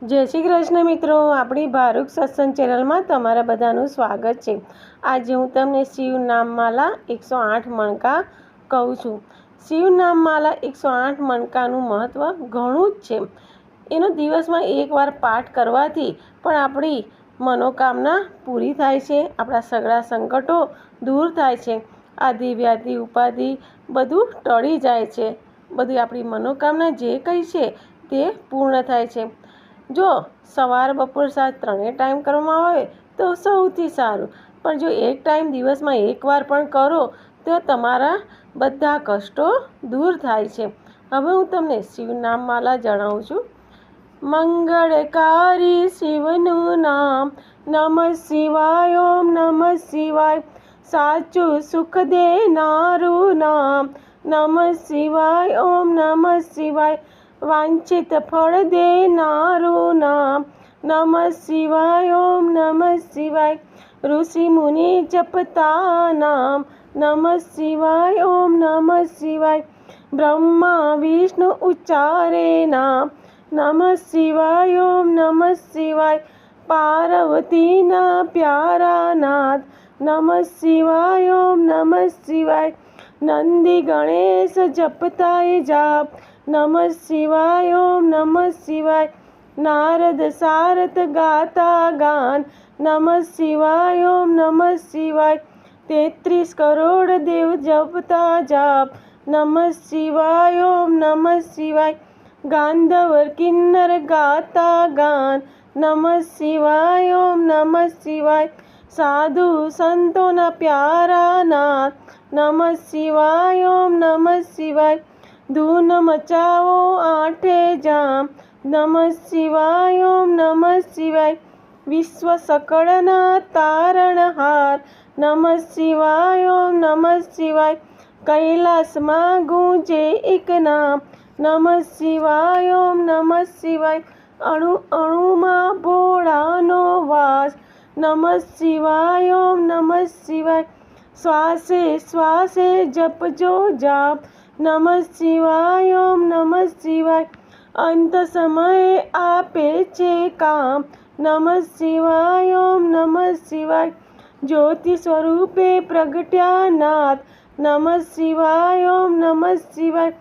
જય શ્રી કૃષ્ણ મિત્રો, આપણી ભારૂક સત્સંગ ચેનલમાં તમારા બધાનું સ્વાગત છે। આજે હું તમને શિવ નામમાલા 108 મણકા કહું છું। શિવ નામમાલા 108 મણકાનું મહત્ત્વ ઘણું જ છે। એનો દિવસમાં એકવાર પાઠ કરવાથી પણ આપણી મનોકામના પૂરી થાય છે, આપણા સગળા સંકટો દૂર થાય છે, આદિ વ્યાધિ ઉપાધિ બધું ટળી જાય છે, બધી આપણી મનોકામના જે કંઈ છે તે પૂર્ણ થાય છે। જો સવાર બપોર સાંજ ત્રણેય ટાઈમ કરવામાં આવે તો સૌથી સારું, પણ જો એક ટાઈમ દિવસમાં એકવાર પણ કરો તો તમારા બધા કષ્ટો દૂર થાય છે। હવે હું તમને શિવ નામમાલા જણાવું છું। મંગળકારી શિવનું નામ, નમઃ શિવાય, ઓમ નમઃ શિવાય। સાચું સુખ દેનારું નામ, નમઃ શિવાય, ઓમ નમઃ શિવાય। વાંછિત ફળ દેનારું નામ, નમઃ શિવાય, ઓમ નમઃ શિવાય। ઋષિ મુનિ જપતા નામ, નમઃ શિવાય, ઓમ નમઃ શિવાય। બ્રહ્મા વિષ્ણુ ઉચ્ચારે નામ, નમઃ શિવાય, ઓમ નમઃ શિવાય। પાર્વતીના પ્યારા નાથ, નમઃ શિવાય, ઓમ નમઃ શિવાય। નંદી ગણેશ જપતાય જાપ, નમઃ શિવાય, ઓમ નમઃ શિવાય। નારદ સારથ ગાતા ગાન, નમઃ શિવાય, ઓમ નમઃ શિવાય। 33 કરોડ દેવ જપતા જાપ, નમઃ શિવાય, ઓમ નમઃ શિવાય। ગાંધર્વ કિન્નર ગાતા ગાન, નમઃ શિવાય, ઓમ નમઃ શિવાય। સાધુ સંતોના પ્યારા નાથ, નમઃ શિવાય, ઓમ નમઃ શિવાય। ધૂન મચાવો આઠે જામ, નમઃ શિવાય, ઓમ નમઃ શિવાય। વિશ્વ સકળના તારણહાર, નમઃ શિવાય, ઓમ નમઃ શિવાય। કૈલાસમાં ગુંજે એક નામ, નમઃ શિવાય, ઓમ નમઃ શિવાય। અણુ અણુમાં ભોળાનો વાસ, નમઃ શિવાય, ઓમ નમઃ શિવાય। શ્વાસે શ્વાસે જપજો જાપ, નમઃ શિવાય, ઓમ નમઃ શિવાય। અંત સમયે આપે છે કામ, નમઃ શિવાય, ઓમ નમઃ શિવાય। જ્યોતિ સ્વરૂપે પ્રગટ્યા નાથ, નમઃ શિવાય, ઓમ નમઃ શિવાય।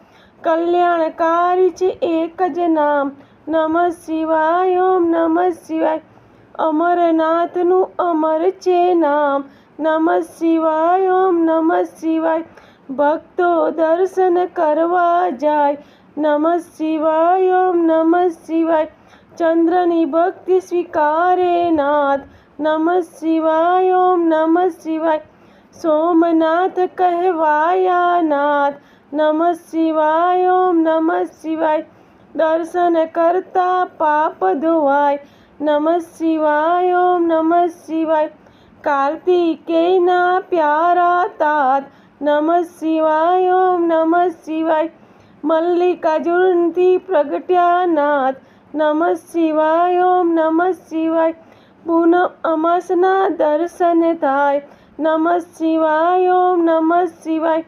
કલ્યાણકારી છે એક જ નામ, નમઃ શિવાય, ઓમ નમઃ શિવાય। અમરનાથનું અમર છે નામ, નમઃ શિવાય, ઓમ નમઃ શિવાય। ભક્તો દર્શન કરવા જાય, નમઃ શિવાય, ઓમ નમઃ શિવાય। ચંદ્રની ભક્તિ સ્વીકારે નાથ, નમઃ શિવાય, ઓમ નમઃ શિવાય। સોમનાથ કહેવાયા નાથ, નમઃ શિવાય, ઓમ નમઃ શિવાય। દર્શન કરતા પાપ ધોવાય, નમઃ શિવાય, ઓમ નમઃ શિવાય। કાર્તિકેયના પ્યારા તાત, નમઃ શિવાય, ઓમ નમઃ શિવાય। મલ્લિકાર્જુનથી પ્રગટ્યા નાથ, નમઃ શિવાય, ઓમ નમઃ શિવાય। પૂનમ અમાસના દર્શન થાય, નમઃ શિવાય, ઓમ નમઃ શિવાય।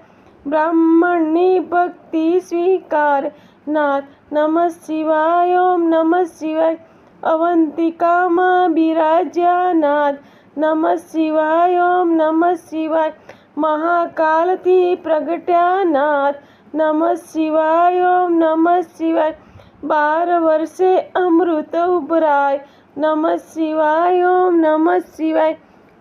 બ્રાહ્મણની ભક્તિ સ્વીકાર નાથ, નમઃ શિવાય, ઓમ નમઃ શિવાય। અવંતિકામાં બિરાજ્યા નાથ, નમઃ શિવાય, ઓમ નમઃ શિવાય। મહાકાલથી પ્રગટ્યા નાથ, નમઃ શિવાય, ઓમ નમઃ શિવાય। 12 વર્ષે અમૃત ઉભરાય, નમઃ શિવાય, ઓમ નમઃ શિવાય।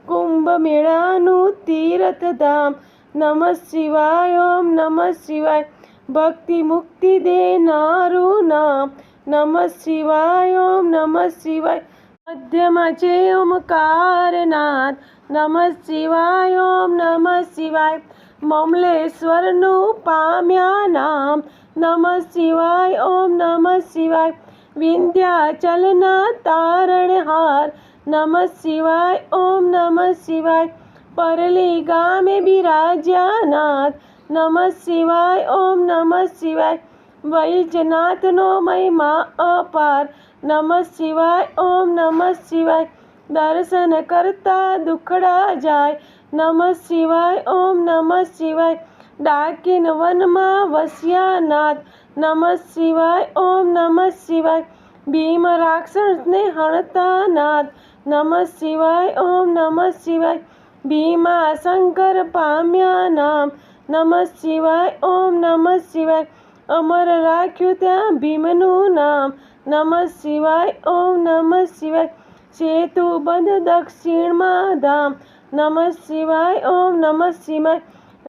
કુંભ મેળાનું તીર્થધામ, નમઃ શિવાય, ઓમ નમઃ શિવાય। ભક્તિ મુક્તિ દેનારું નામ, નમઃ શિવાય, ઓમ નમઃ શિવાય। મધ્યમાં છે ઓમકાર નાથ, નમઃ શિવાય, ઓમ નમઃ શિવાય। મમલેશ્વરનું પામ્યા નામ, નમઃ શિવાય, ઓમ નમઃ શિવાય। વિંધ્યાચલના તારણહાર, નમઃ શિવાય, ઓમ નમઃ શિવાય। પરલી ગામે બિરાજ્યા નાથ, નમઃ શિવાય, ઓમ નમઃ શિવાય। વૈજનાથનો મહિમા અપાર, નમઃ શિવાય, ઓમ નમઃ શિવાય। દર્શન કરતા દુખડા જાય, નમઃ શિવાય, ઓમ નમઃ શિવાય। ડાકીન વનમાં વસ્યા નાથ, નમઃ શિવાય, ઓમ નમઃ શિવાય। ભીમ રાક્ષસને હણતા નાથ. નમઃ શિવાય ઓમ નમઃ શિવાય. ભીમા શંકર પામ્યા નામ. નમઃ શિવાય ઓમ નમઃ શિવાય. અમર રાખ્યું ત્યાં ભીમનું નામ. નમઃ શિવાય ઓમ નમઃ શિવાય. સેતુ બંધ દક્ષિણમાં ધામ. નમઃ શિવાય ઓમ નમઃ શિવાય.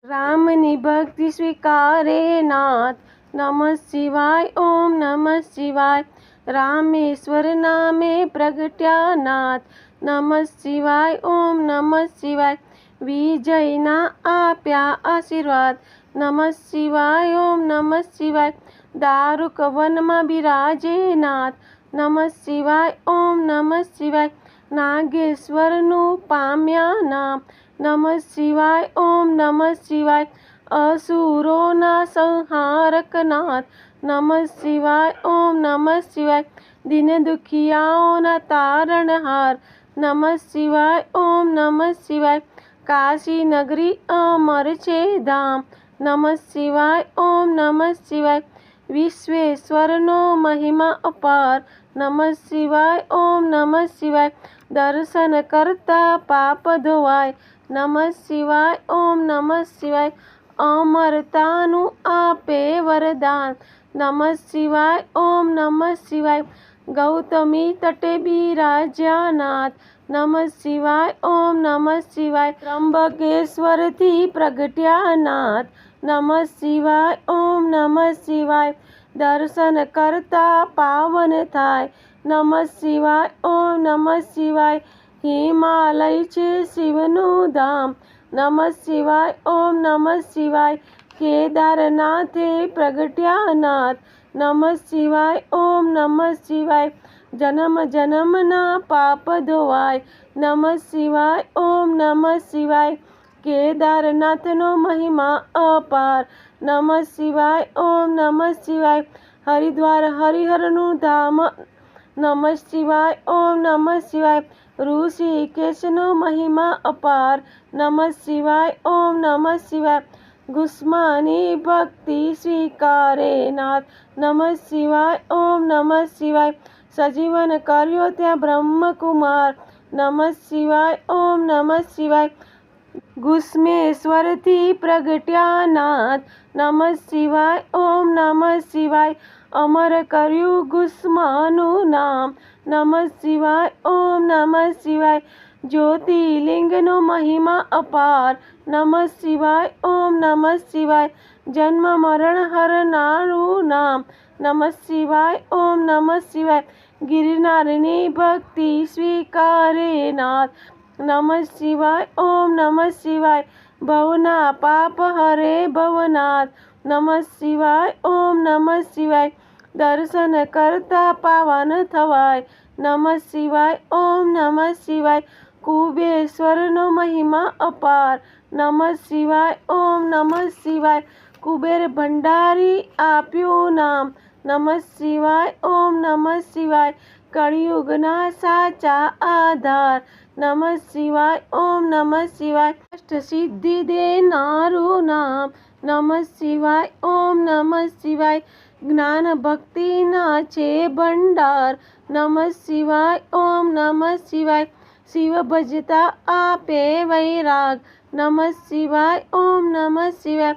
રામની ભક્તિ સ્વીકારે નાથ. નમઃ શિવાય ઓમ નમઃ શિવાય. રામેશ્વર નામે પ્રગટ્યા નાથ. નમઃ શિવાય ઓમ નમઃ શિવાય. વિજયના આપ્યા આશીર્વાદ. નમઃ શિવાય ઓમ નમઃ શિવાય. દારૂક વનમાં બિરાજે નાથ. નમઃ શિવાય ઓમ નમઃ શિવાય. નાગેશ્વરનું પામ્યા નામ. નમઃ શિવાય ઓમ નમઃ શિવાય. અસુરોના સંહારક નાથ. નમઃ શિવાય ઓમ નમઃ શિવાય. દિન દુખિયાઓના તારણહાર. નમઃ શિવાય ઓમ નમઃ શિવાય. કાશી નગરી અમર છે ધામ. નમઃ શિવાય ઓમ નમઃ શિવાય. વિશ્વેશ્વરનો મહિમા અપાર. નમઃ શિવાય ઓમ નમઃ શિવાય. દર્શન કરતા પાપ ધોવાય. નમઃ શિવાય ઓમ નમઃ શિવાય. અમરતાનું આપે વરદાન. નમઃ શિવાય ઓમ નમઃ શિવાય. ગૌતમી તટે બિરાજ્યા નાથ. નમઃ શિવાય ઓમ નમઃ શિવાય. ત્રંબકેશ્વરથી પ્રગટ્યા નાથ. નમઃ શિવાય ઓમ નમઃ શિવાય. દર્શન કરતા પાવન થાય. નમઃ શિવાય ઓમ નમઃ શિવાય. હિમાલય છે શિવનું ધામ. નમઃ શિવાય ઓમ નમઃ શિવાય. કેદારનાથે પ્રગટ્યા નાથ. નમઃ શિવાય ઓમ નમઃ શિવાય. જન્મ જન્મના પાપ ધોવાય. નમઃ શિવાય ઓમ નમઃ શિવાય. કેદારનાથનો મહિમા અપાર. નમઃ શિવાય ઓમ નમઃ શિવાય. હરિદ્વાર હરિહરનું ધામ. નમઃ શિવાય ઓમ નમઃ શિવાય. ઋષિકેશનો મહિમા અપાર. નમઃ શિવાય ઓમ નમઃ શિવાય. ગુસ્માની ભક્તિ સ્વીકારે નાથ. નમઃ શિવાય ઓમ નમઃ શિવાય. સજીવન કર્યો ત્યાં બ્રહ્મકુમાર. નમઃ શિવાય ઓમ નમઃ શિવાય. ગુસ્મેશ્વરથી પ્રગટ્યા નાથ. નમઃ શિવાય ઓમ નમઃ શિવાય. અમર કર્યું ગુસ્માનું નામ. નમઃ શિવાય ઓમ નમઃ શિવાય. જ્યોતિર્લિંગનો મહિમા અપાર. નમઃ શિવાય ઓમ નમઃ શિવાય. જન્મ મરણ હરનારું નામ. નમઃ શિવાય ઓમ નમઃ શિવાય. ગિરનારની ભક્તિ સ્વીકારે નાથ. નમઃ શિવાય ઓમ નમઃ શિવાય. ભવના પાપ હરે ભવનાથ. નમઃ શિવાય ઓમ નમઃ શિવાય. દર્શન કરતા પાવન થવાય. નમઃ શિવાય ઓમ નમઃ શિવાય. કુબેશ્વરનો મહિમા અપાર. નમઃ શિવાય ઓમ નમઃ શિવાય. કુબેર ભંડારી આપ્યું નામ. નમઃ શિવાય ઓમ નમઃ શિવાય. કળિયુગના સાચા આધાર. નમઃ શિવાય ઓમ નમઃ શિવાય. અષ્ટસિદ્ધિ દેનારું નામ. નમઃ શિવાય ઓમ નમઃ શિવાય. જ્ઞાન ભક્તિના છે ભંડાર. નમઃ શિવાય ઓમ નમઃ શિવાય. શિવ ભજતા આપે વૈરાગ. નમઃ શિવાય ઓમ નમઃ શિવાય.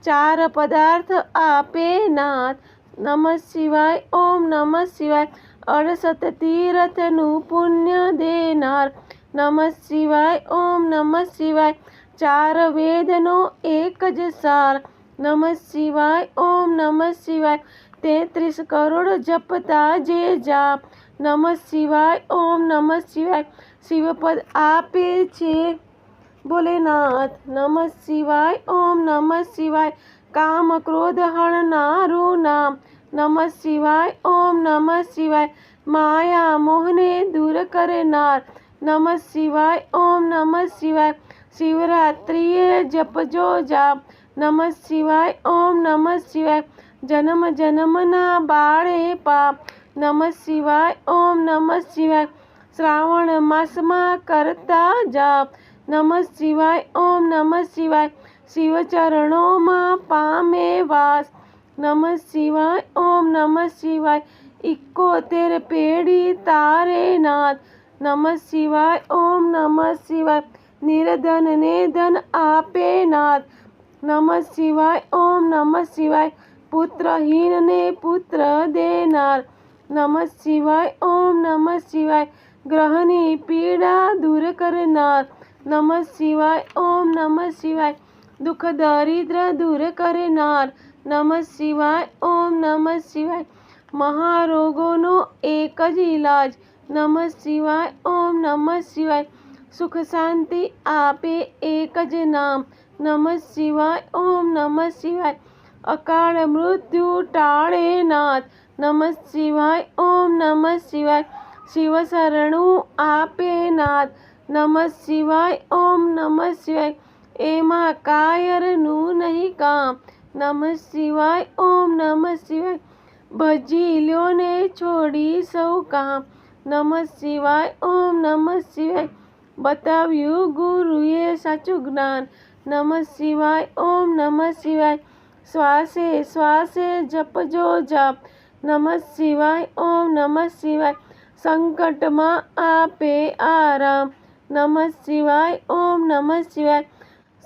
ચાર પદાર્થ આપે નાથ. નમઃ શિવાય ઓમ નમઃ શિવાય. 68 તીર્થનું પુણ્ય દેનાર. નમઃ શિવાય ઓમ નમઃ શિવાય. ચાર વેદનો એક જ સાર. નમઃ શિવાય ઓમ નમઃ શિવાય. 33 કરોડ જપતા જે જાપ. નમઃ શિવાય ઓમ નમઃ શિવાય. શિવપદ આપે છે ભોલેનાથ. નમઃ શિવાય ઓમ નમઃ શિવાય. કામ ક્રોધ હણનારું નામ. નમઃ શિવાય ઓમ નમઃ શિવાય. માયા મોહને દૂર કરનાર. નમઃ શિવાય ઓમ નમઃ શિવાય. શિવરાત્રિએ જપજો જાપ. નમઃ શિવાય ઓમ નમઃ શિવાય. જન્મ જન્મના બાળે પાપ. નમઃ શિવાય ઓમ નમઃ શિવાય. શ્રાવણ માસમાં કરતા જાપ. નમઃ શિવાય ઓમ નમઃ શિવાય. શિવ ચરણોમાં પામે વાસ. નમઃ શિવાય ઓમ નમઃ શિવાય. 71 પેઢી તારે નાથ. નમઃ શિવાય, ઓમ નમઃ શિવાય. નિર્ધનને ધન આપે નાથ. નમઃ શિવાય, ઓમ નમઃ શિવાય. પુત્રહીનને પુત્ર દેનાર. નમઃ શિવાય, ઓમ નમઃ શિવાય. ગ્રહની પીડા દૂર કરનાર. નમઃ શિવાય, ઓમ નમઃ શિવાય. દુઃખ દરિદ્ર દૂર કરનાર. નમઃ શિવાય, ઓમ નમઃ શિવાય. મહારોગોનો એક જ ઈલાજ. નમઃ શિવાય, ઓમ નમઃ શિવાય. સુખ શાંતિ આપે એક જ નામ. નમઃ શિવાય, ઓમ નમઃ શિવાય. અકાળ મૃત્યુ ટાળે નાથ. નમઃ શિવાય, ઓમ નમઃ શિવાય. શિવ શરણું આપે નાથ. નમઃ શિવાય, ઓમ નમઃ શિવાય. એમાં કાયરનું નહીં કામ. નમઃ શિવાય, ઓમ નમઃ શિવાય. ભજી લ્યો ને છોડી સૌ કામ. નમઃ શિવાય, ઓમ નમઃ શિવાય. બતાવ્યું ગુરુએ સાચું જ્ઞાન. નમઃ શિવાય, ઓમ નમઃ શિવાય. શ્વાસે શ્વાસે જપજો જાપ. નમઃ શિવાય, ઓમ નમઃ શિવાય. સંકટમાં આપે આરામ. નમઃ શિવાય, ઓમ નમઃ શિવાય.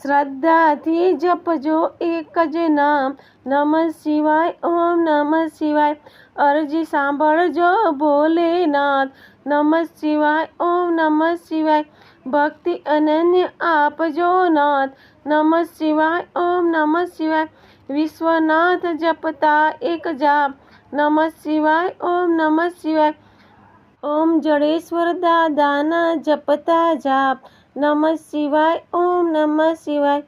શ્રદ્ધાથી જપજો એક જ નામ. નમઃ શિવાય, ઓમ નમઃ શિવાય. અરજી સાંભળજો ભોલેનાથ. નમઃ શિવાય, ઓમ નમઃ શિવાય. ભક્તિ અનન્ય આપજો નાથ. નમઃ શિવાય, ઓમ નમઃ શિવાય. વિશ્વનાથ જપતા એક જાપ. નમઃ શિવાય, ઓમ નમઃ શિવાય. ઓમ જડેશ્વર દાદાના જપતા જાપ. નમઃ શિવાય, ઓમ નમઃ શિવાય.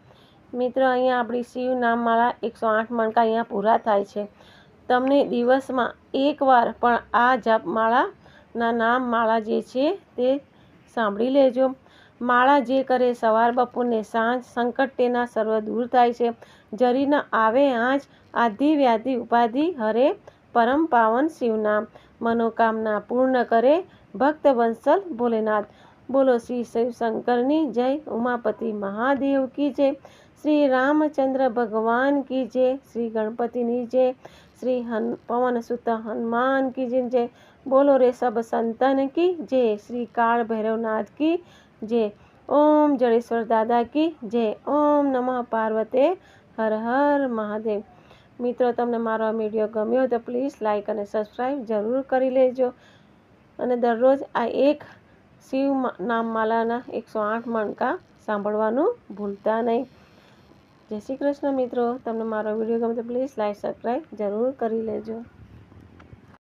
મિત્રો, અહીંયા આપણી શિવ નામમાળા 108 મણકા અહીંયા પૂરા થાય છે. તમને દિવસમાં એકવાર પણ આ જપમાળાના નામમાળા જે છે તે સાંભળી લેજો. માળા જે કરે સવાર બપોરને સાંજ, સંકટ તેના સર્વ દૂર થાય છે. જરી ન આવે આંચ, આધિ વ્યાધિ ઉપાધિ હરે. પરમ પાવન શિવનામ મનોકામના પૂર્ણ કરે. ભક્ત વંશલ ભોલેનાથ. બોલો શ્રી શિવશંકરની જય. ઉમાપતિ મહાદેવ કી જય. શ્રી રામચંદ્ર ભગવાન કી જય. શ્રી ગણપતિની જય. શ્રી પવન સુત હનુમાન કી જય. બોલો રે સબ સંતન કી જય. શ્રી કાળ ભૈરવનાથ કી જય. ઓમ જડેશ્વર દાદા કી જય. ઓમ નમઃ પાર્વતે હર હર મહાદેવ. મિત્રો, તમને મારો આ વિડીયો ગમ્યો હોય તો પ્લીઝ લાઇક અને સબસ્ક્રાઈબ જરૂર કરી લેજો. અને દરરોજ આ એક શિવ નામમાલાના 108 મણકા સાંભળવાનું ભૂલતા નહીં. જય શ્રી કૃષ્ણ. મિત્રો, તમને મારો વિડીયો ગમે તો પ્લીઝ લાઇક સબસ્ક્રાઈબ જરૂર કરી લેજો.